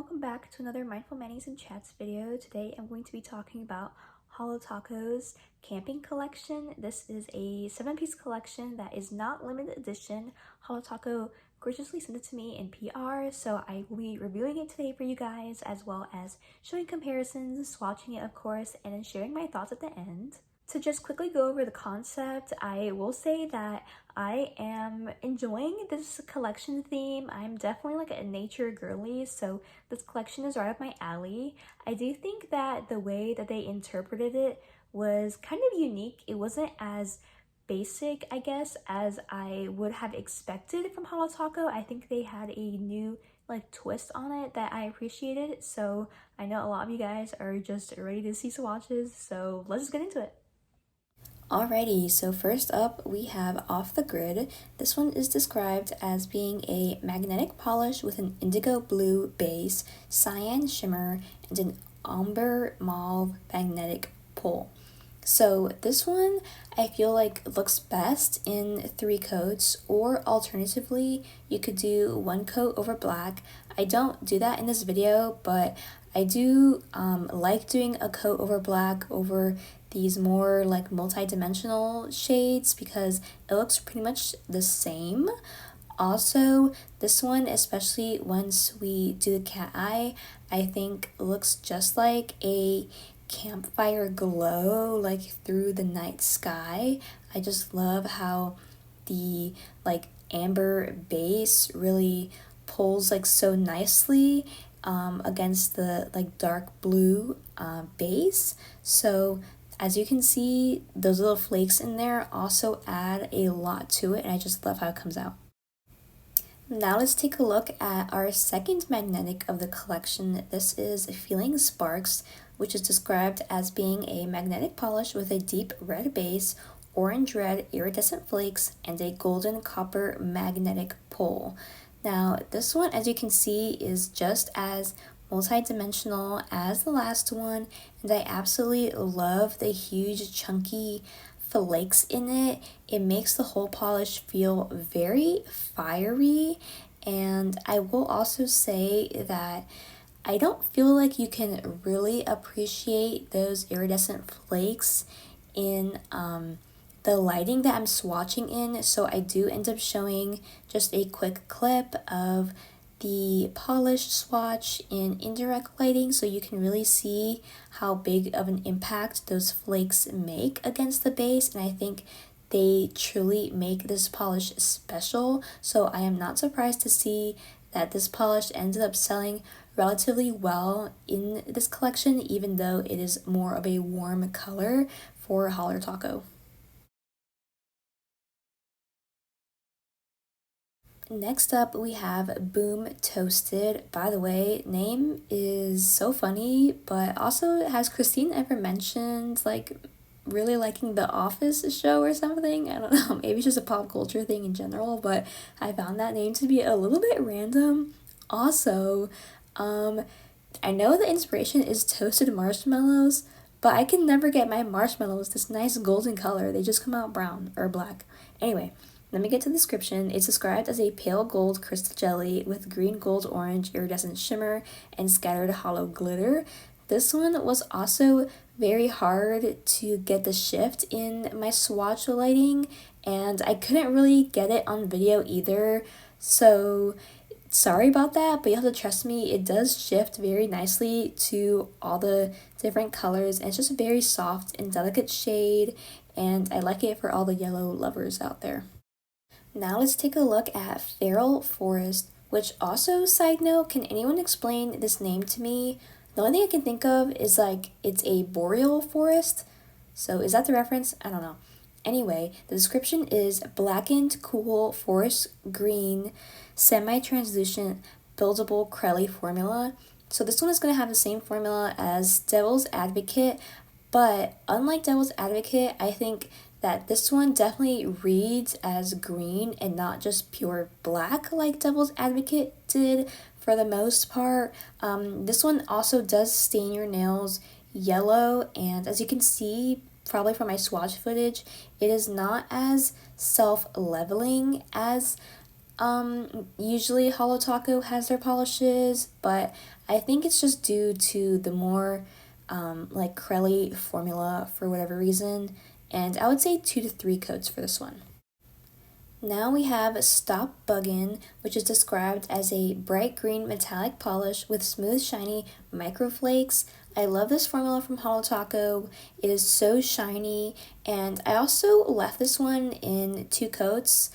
welcome back to another Mindful Manis and Chats video. Today I'm going to be talking about Holo Taco's camping collection. This is a 7-piece collection that is not limited edition. Holo Taco graciously sent it to me in PR, so I will be reviewing it today for you guys, as well as showing comparisons, swatching it of course, and then sharing my thoughts at the end. To just quickly go over the concept, I will say that I am enjoying this collection theme. I'm definitely like a nature girly, so this collection is right up my alley. I do think that the way that they interpreted it was kind of unique. It wasn't as basic, I guess, as I would have expected from Holo Taco. I think they had a new twist on it that I appreciated. So I know a lot of you guys are just ready to see swatches, so let's just get into it. Alrighty, so first up we have Off the Grid. This one is described as being a magnetic polish with an indigo blue base, cyan shimmer, and an amber mauve magnetic pull. So this one I feel like looks best in 3 coats, or alternatively you could do 1 coat over black. I don't do that in this video, but I do like doing a coat over black over these more like multi-dimensional shades because it looks pretty much the same. Also, this one, especially once we do the cat eye, I think looks just like a campfire glow like through the night sky. I just love how the amber base really pulls so nicely against the dark blue base. So as you can see, those little flakes in there also add a lot to it, and I just love how it comes out. Now let's take a look at our second magnetic of the collection. This is Feeling Sparks, which is described as being a magnetic polish with a deep red base, orange red iridescent flakes, and a golden copper magnetic pull. Now this one, as you can see, is just as multi-dimensional as the last one, and I absolutely love the huge chunky flakes in it. It makes the whole polish feel very fiery, and I will also say that I don't feel like you can really appreciate those iridescent flakes in the lighting that I'm swatching in, so I do end up showing just a quick clip of the polish swatch in indirect lighting so you can really see how big of an impact those flakes make against the base, and I think they truly make this polish special. So I am not surprised to see that this polish ended up selling relatively well in this collection, even though it is more of a warm color for Holo Taco. Next up, we have Boom Toasted. By the way, name is so funny, but also has Christine ever mentioned really liking The Office show or something? I don't know, maybe it's just a pop culture thing in general, but I found that name to be a little bit random. Also, I know the inspiration is toasted marshmallows, but I can never get my marshmallows this nice golden color. They just come out brown or black. Anyway, let me get to the description. It's described as a pale gold crystal jelly with green, gold, orange iridescent shimmer and scattered hollow glitter. This one was also very hard to get the shift in my swatch lighting, and I couldn't really get it on video either. So sorry about that, but you have to trust me, it does shift very nicely to all the different colors, and it's just a very soft and delicate shade, and I like it for all the yellow lovers out there. Now let's take a look at Feral Forest, which also, side note, can anyone explain this name to me? The only thing I can think of is it's a boreal forest. So is that the reference? I don't know. Anyway, the description is blackened, cool, forest green, semi-translucent, buildable Crelly formula. So this one is going to have the same formula as Devil's Advocate, but unlike Devil's Advocate, I think that this one definitely reads as green and not just pure black like Devil's Advocate did for the most part. This one also does stain your nails yellow, and as you can see probably from my swatch footage, it is not as self-leveling as Usually Holo Taco has their polishes, but I think it's just due to the more like Crelly formula for whatever reason, and I would say 2 to 3 coats for this one. Now we have Stop Buggin, which is described as a bright green metallic polish with smooth, shiny microflakes. I love this formula from Holo Taco. It is so shiny, and I also left this one in 2 coats.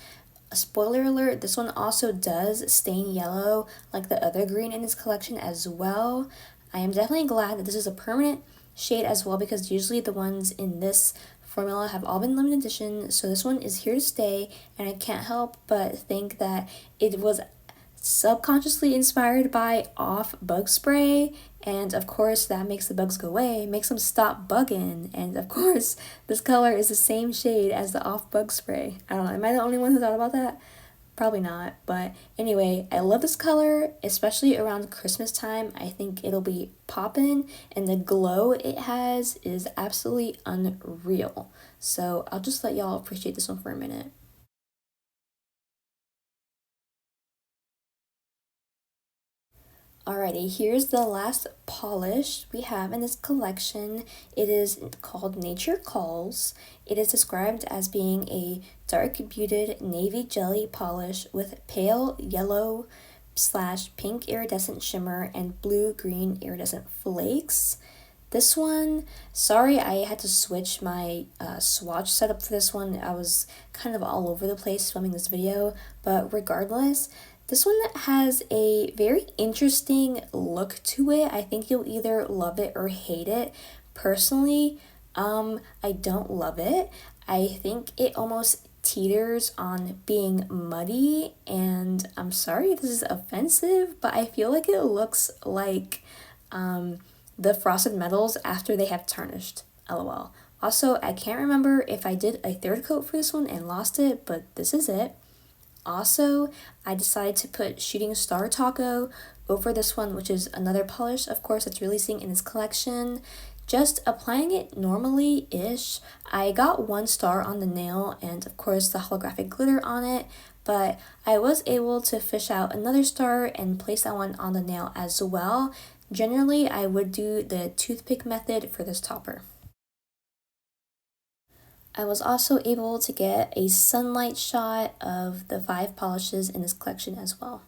A spoiler alert, this one also does stain yellow like the other green in this collection as well. I am definitely glad that this is a permanent shade as well, because usually the ones in this formula have all been limited edition, so this one is here to stay, and I can't help but think that it was subconsciously inspired by off bug spray, and of course that makes the bugs go away, makes them stop bugging, and of course this color is the same shade as the off bug spray. I don't know, am I the only one who thought about that? Probably not, but anyway, I love this color, especially around Christmas time. I think it'll be poppin', and the glow it has is absolutely unreal. So I'll just let y'all appreciate this one for a minute. Alrighty, here's the last polish we have in this collection. It is called Nature Calls. It is described as being a dark muted navy jelly polish with pale yellow / pink iridescent shimmer and blue-green iridescent flakes. This one, sorry I had to switch my swatch setup for this one. I was kind of all over the place filming this video, but regardless, this one has a very interesting look to it. I think you'll either love it or hate it. Personally, I don't love it. I think it almost teeters on being muddy, and I'm sorry if this is offensive, but I feel like it looks like the frosted metals after they have tarnished. LOL. Also, I can't remember if I did a 3rd coat for this one and lost it, but this is it. Also, I decided to put Shooting Star Taco over this one, which is another polish, of course, that's releasing in this collection. Just applying it normally-ish. I got 1 star on the nail and, of course, the holographic glitter on it, but I was able to fish out another star and place that one on the nail as well. Generally, I would do the toothpick method for this topper. I was also able to get a sunlight shot of the 5 polishes in this collection as well.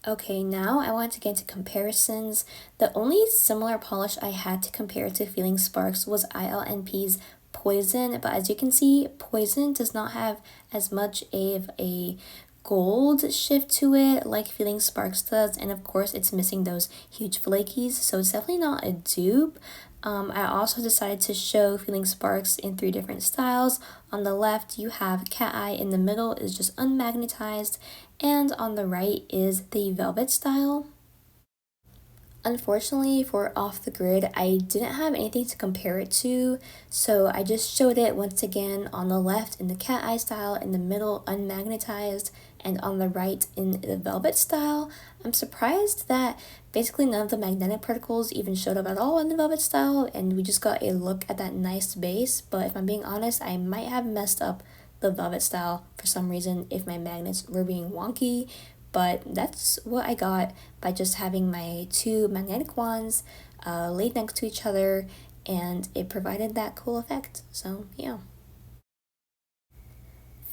Okay, now I want to get into comparisons. The only similar polish I had to compare to Feeling Sparks was ILNP's Poison, but as you can see, Poison does not have as much of a gold shift to it like Feeling Sparks does, and of course it's missing those huge flakies, so it's definitely not a dupe. I also decided to show Feeling Sparks in 3 different styles. On the left, you have Cat Eye, in the middle is just unmagnetized, and on the right is the Velvet style. Unfortunately for Off the Grid, I didn't have anything to compare it to, so I just showed it once again on the left in the Cat Eye style, in the middle unmagnetized, and on the right in the Velvet style. I'm surprised that basically none of the magnetic particles even showed up at all in the Velvet style, and we just got a look at that nice base, but if I'm being honest, I might have messed up the Velvet style for some reason if my magnets were being wonky, but that's what I got by just having my 2 magnetic wands laid next to each other, and it provided that cool effect, so yeah.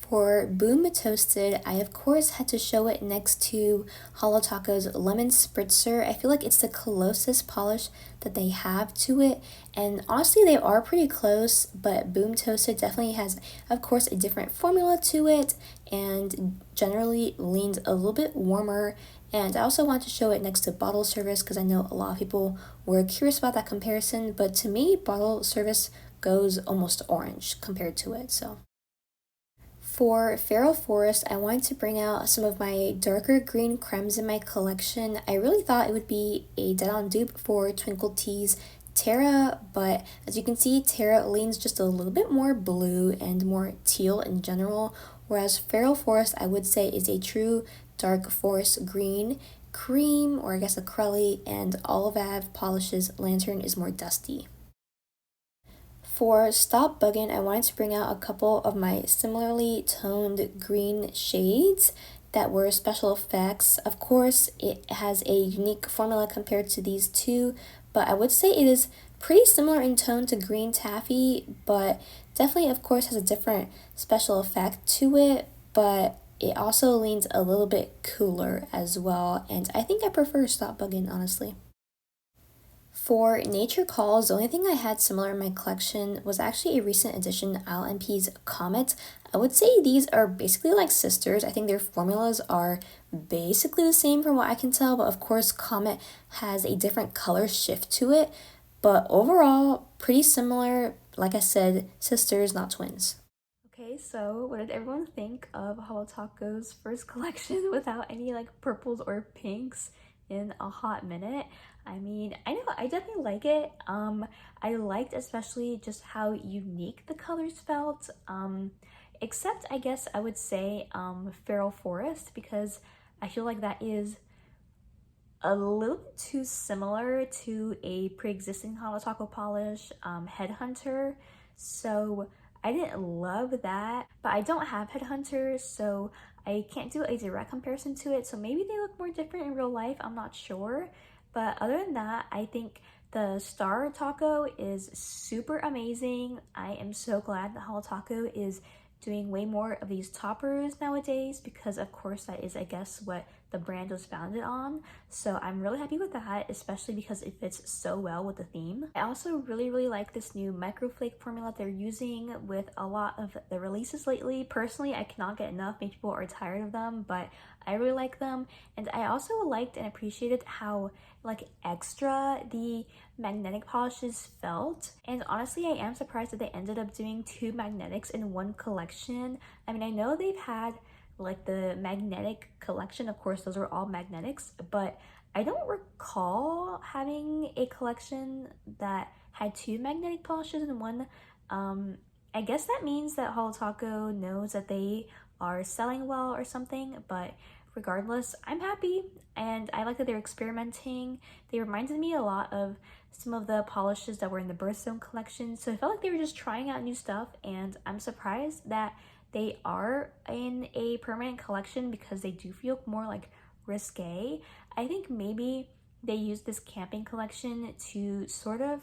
For Boom Toasted, I of course had to show it next to Holo Taco's Lemon Spritzer. I feel like it's the closest polish that they have to it, and honestly they are pretty close, but Boom Toasted definitely has, of course, a different formula to it and generally leans a little bit warmer. And I also want to show it next to Bottle Service because I know a lot of people were curious about that comparison, but to me, Bottle Service goes almost orange compared to it, so. For Feral Forest, I wanted to bring out some of my darker green cremes in my collection. I really thought it would be a dead-on dupe for Twinkle Tea's Terra, but as you can see, Terra leans just a little bit more blue and more teal in general, whereas Feral Forest, I would say, is a true dark forest green cream, or I guess a Crelly, and Olive Polish's Lantern is more dusty. For Stop Buggin', I wanted to bring out a couple of my similarly toned green shades. that were special effects. Of course, it has a unique formula compared to these two, but I would say it is pretty similar in tone to green taffy, but definitely, of course, has a different special effect to it, but it also leans a little bit cooler as well, and I think I prefer Stop Buggin', honestly. For Nature Calls, the only thing I had similar in my collection was actually a recent edition LMP's Comet. I would say these are basically like sisters. I think their formulas are basically the same from what I can tell, but of course Comet has a different color shift to it. But overall, pretty similar. Like I said, sisters, not twins. Okay, so what did everyone think of Holo Taco's first collection without any like purples or pinks in a hot minute? I mean, I know I definitely like it. I liked especially just how unique the colors felt. Except I guess I would say Feral Forest, because I feel like that is a little bit too similar to a pre-existing Holo Taco polish, Headhunter. So I didn't love that, but I don't have Headhunter, so I can't do a direct comparison to it. So maybe they look more different in real life, I'm not sure. But other than that, I think the Star Taco is super amazing. I am so glad that Holo Taco is doing way more of these toppers nowadays, because of course that is, I guess, what the brand was founded on. So I'm really happy with that, especially because it fits so well with the theme. I also really like this new microflake formula they're using with a lot of the releases lately. Personally, I cannot get enough. Maybe people are tired of them, but I really like them. And I also liked and appreciated how like extra the magnetic polishes felt. And honestly, I am surprised that they ended up doing 2 magnetics in one collection. I mean, I know they've had like the magnetic collection, of course those are all magnetics, but I don't recall having a collection that had 2 magnetic polishes in one. I guess that means that Holo Taco knows that they are selling well or something, but regardless, I'm happy, and I like that they're experimenting. They reminded me a lot of some of the polishes that were in the Birthstone collection, so I felt like they were just trying out new stuff, and I'm surprised that they are in a permanent collection because they do feel more like risque. I think maybe they used this camping collection to sort of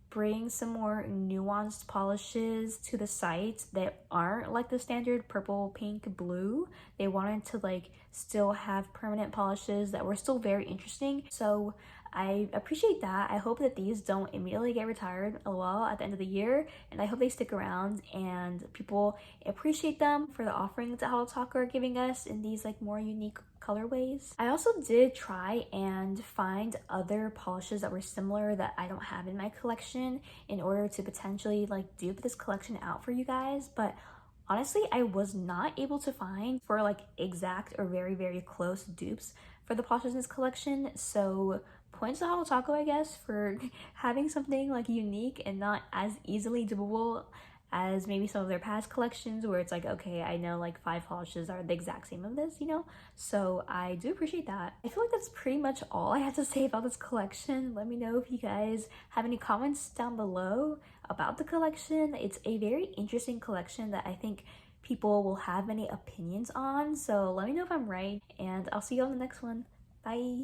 bring some more nuanced polishes to the site that aren't like the standard purple, pink, blue. They wanted to like still have permanent polishes that were still very interesting. So I appreciate that. I hope that these don't immediately get retired lol at the end of the year, and I hope they stick around and people appreciate them for the offerings that Holo Taco are giving us in these like more unique colorways. I also did try and find other polishes that were similar that I don't have in my collection in order to potentially like dupe this collection out for you guys, but honestly, I was not able to find for like exact or very close dupes for the polishes in this collection. So points to Holo Taco, I guess, for having something like unique and not as easily dupable as maybe some of their past collections where it's like, okay, I know like 5 polishes are the exact same of this, you know? So I do appreciate that. I feel like that's pretty much all I have to say about this collection. Let me know if you guys have any comments down below about the collection. It's a very interesting collection that I think people will have many opinions on. So let me know if I'm right, and I'll see you on the next one. Bye!